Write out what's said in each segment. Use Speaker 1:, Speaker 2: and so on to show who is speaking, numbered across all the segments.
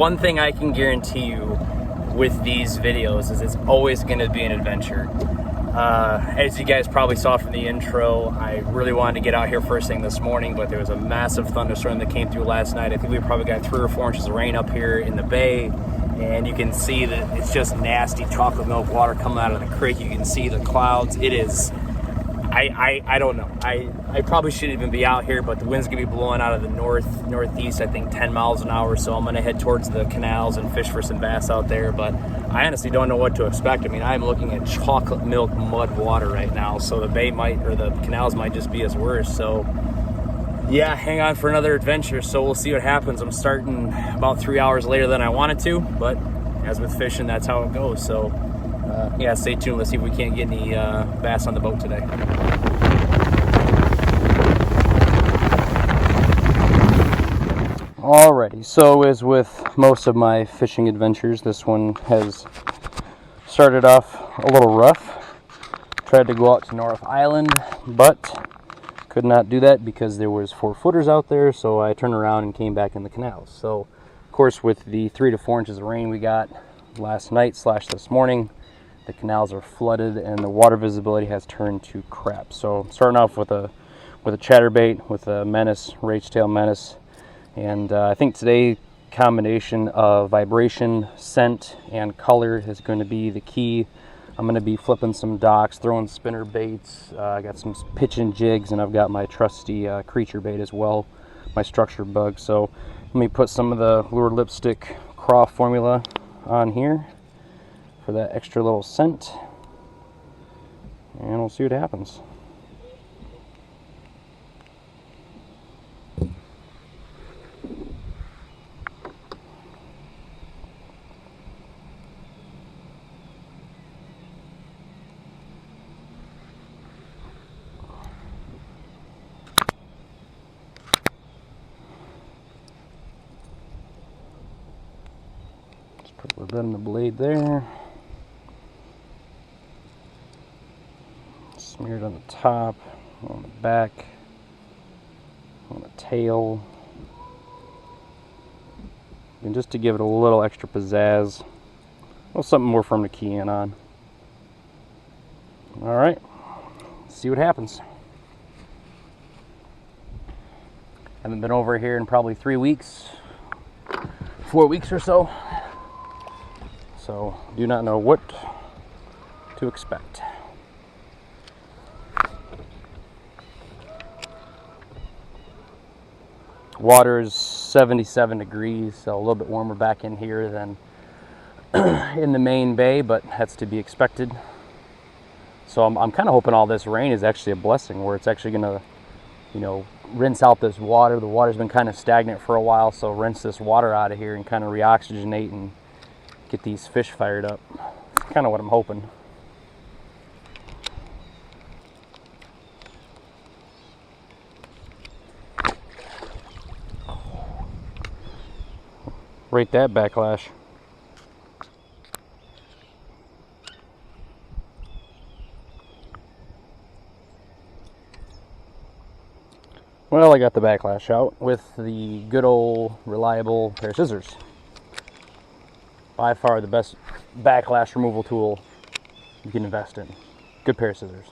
Speaker 1: one thing I can guarantee you with these videos is it's always going to be an adventure. As you guys probably saw from the intro, I really wanted to get out here first thing this morning, but there was a massive thunderstorm that came through last night. I think we probably got 3 or 4 inches of rain up here in the bay, and you can see that it's just nasty chocolate milk water coming out of the creek. You can see the clouds. It is, I don't know. I probably shouldn't even be out here, but the wind's gonna be blowing out of the northeast, I think 10 miles an hour. So I'm gonna head towards the canals and fish for some bass out there. But I honestly don't know what to expect. I mean, I'm looking at chocolate milk mud water right now. So the bay might, or the canals might just be as worse. So yeah, hang on for another adventure. So we'll see what happens. I'm starting about 3 hours later than I wanted to, but as with fishing, that's how it goes. So yeah, stay tuned. Let's see if we can't get any bass on the boat today. Alrighty, so as with most of my fishing adventures, this one has started off a little rough. Tried to go out to North Island, but could not do that because there was 4-footers out there, so I turned around and came back in the canals. So, of course, with the 3 to 4 inches of rain we got last night / this morning, the canals are flooded and the water visibility has turned to crap. So I'm starting off with a chatterbait, with a menace, rage tail menace. And I think today, combination of vibration, scent, and color is going to be the key. I'm going to be flipping some docks, throwing spinner baits. I got some pitching jigs, and I've got my trusty creature bait as well, my structure bug. So let me put some of the Lure Lipstick Craw formula on here for that extra little scent, and we'll see what happens. Put a little bit on the blade there. Smeared on the top, on the back, on the tail. And just to give it a little extra pizzazz. Well, something more for them to key in on. Alright, see what happens. Haven't been over here in probably 3 weeks, 4 weeks or so. So, do not know what to expect. Water is 77 degrees, so a little bit warmer back in here than in the main bay, but that's to be expected. So I'm kind of hoping all this rain is actually a blessing, where it's actually going to, rinse out this water. The water's been kind of stagnant for a while, so rinse this water out of here and kind of reoxygenate and get these fish fired up. That's kind of what I'm hoping. Rate that backlash. Well, I got the backlash out with the good old reliable pair of scissors. By far the best backlash removal tool you can invest in. Good pair of scissors.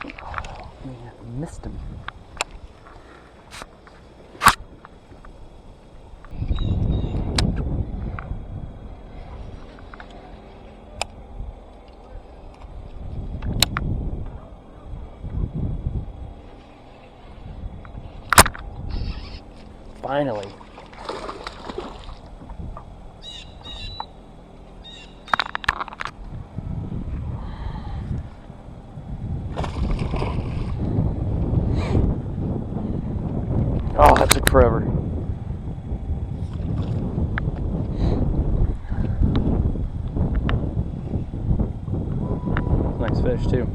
Speaker 1: Oh man, I missed him. Finally. Oh, that took forever. Nice fish too.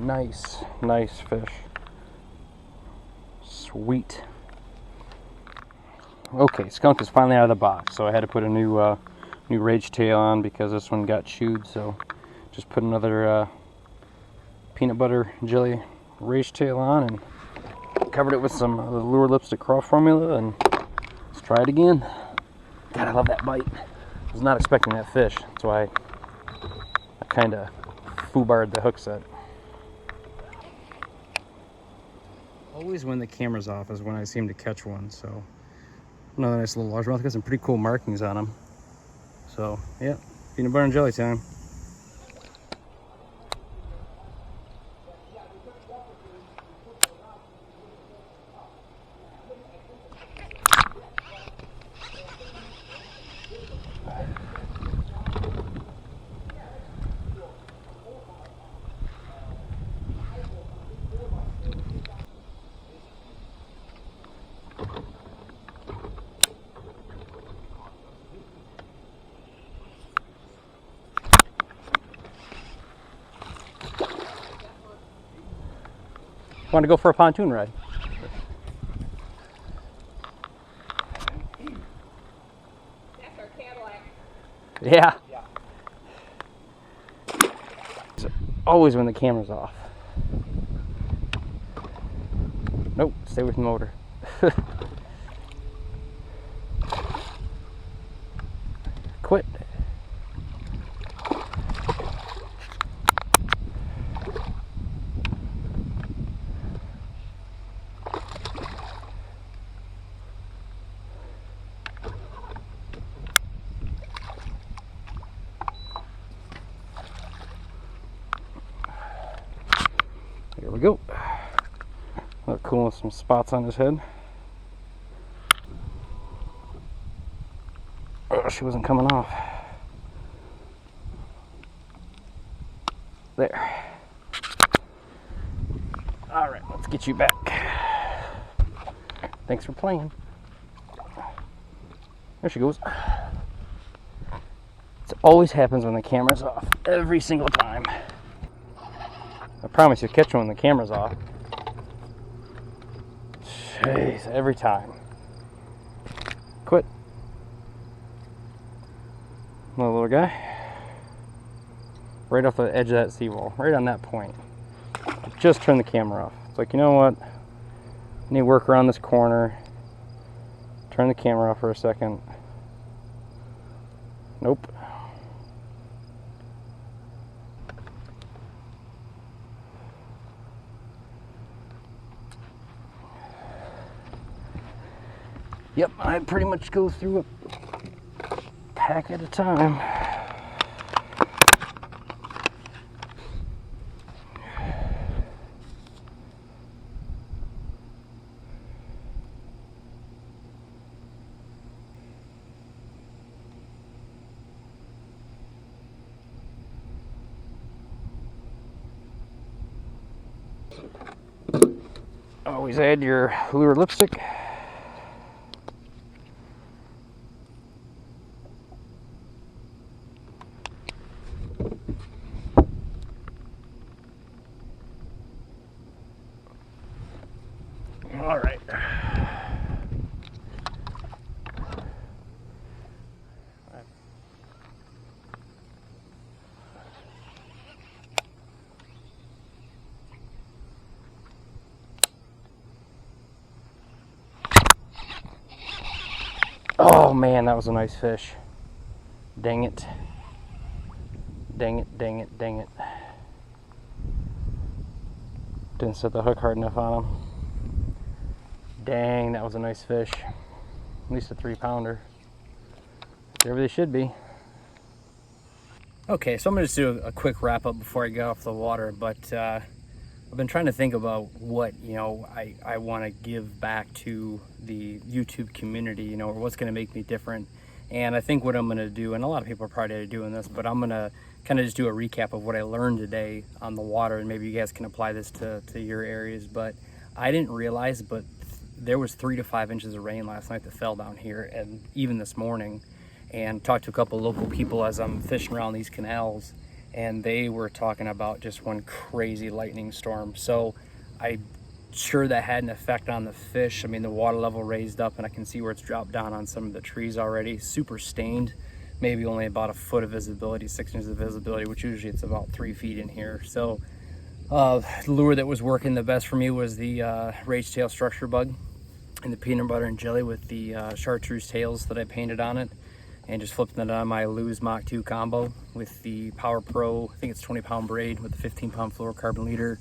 Speaker 1: Nice fish. Sweet. Okay, skunk is finally out of the box, so I had to put a new rage tail on because this one got chewed. So just put another peanut butter jelly rage tail on and covered it with some lure lipstick craw formula, and let's try it again. God, I love that bite. I was not expecting that fish. That's why I kind of foobarred the hook set. Always when the camera's off is when I seem to catch one. So another nice little largemouth. Got some pretty cool markings on them. So yeah, peanut butter and jelly time. Want to go for a pontoon ride?
Speaker 2: That's our Cadillac.
Speaker 1: Yeah. It's always when the camera's off. Nope, stay with the motor. Quit. Here we go. Look cool with some spots on his head. Oh, she wasn't coming off. There. All right, let's get you back. Thanks for playing. There she goes. It always happens when the camera's off. Every single time. I promise you'll catch one when the camera's off. Jeez, every time. Quit. Little guy. Right off the edge of that seawall. Right on that point. Just turn the camera off. It's like, you know what? I need to work around this corner. Turn the camera off for a second. Nope. Yep, I pretty much go through a pack at a time. Always add your lure lipstick. All right. Oh man, that was a nice fish. Dang it. Dang it, dang it, dang it. Didn't set the hook hard enough on him. Dang, that was a nice fish. At least a 3-pounder. There they should be. Okay, so I'm gonna just do a quick wrap up before I get off the water, but I've been trying to think about what, I want to give back to the YouTube community, or what's going to make me different. And I think what I'm going to do, and a lot of people are probably doing this, but I'm going to kind of just do a recap of what I learned today on the water, and maybe you guys can apply this to your areas. But I didn't realize, but there was 3 to 5 inches of rain last night that fell down here, and even this morning. And talked to a couple of local people as I'm fishing around these canals. and they were talking about just one crazy lightning storm. So I'm sure that had an effect on the fish. I mean, the water level raised up, and I can see where it's dropped down on some of the trees already. Super stained, maybe only about a foot of visibility, 6 inches of visibility, which usually it's about 3 feet in here. So the lure that was working the best for me was the rage tail structure bug and the peanut butter and jelly with the chartreuse tails that I painted on it, and just flipping it on my Lose Mach 2 combo with the Power Pro, I think it's 20-pound braid with the 15-pound fluorocarbon leader,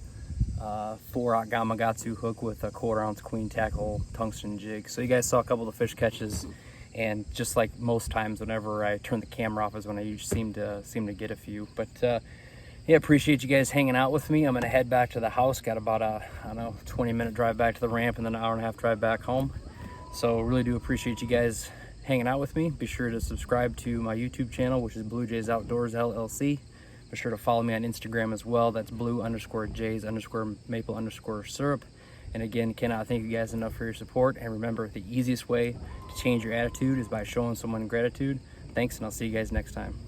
Speaker 1: 4-aught Gamakatsu hook with a 1/4 ounce queen tackle tungsten jig. So you guys saw a couple of the fish catches, and just like most times whenever I turn the camera off is when I usually seem to get a few. But yeah, appreciate you guys hanging out with me. I'm gonna head back to the house. Got about a, I don't know, 20-minute drive back to the ramp and then an 1.5-hour drive back home. So really do appreciate you guys hanging out with me. Be sure to subscribe to my YouTube channel, which is Blue Jays Outdoors LLC. Be sure to follow me on Instagram as well. That's blue_jays_maple_syrup. And again, cannot thank you guys enough for your support. And remember, the easiest way to change your attitude is by showing someone gratitude. Thanks, and I'll see you guys next time.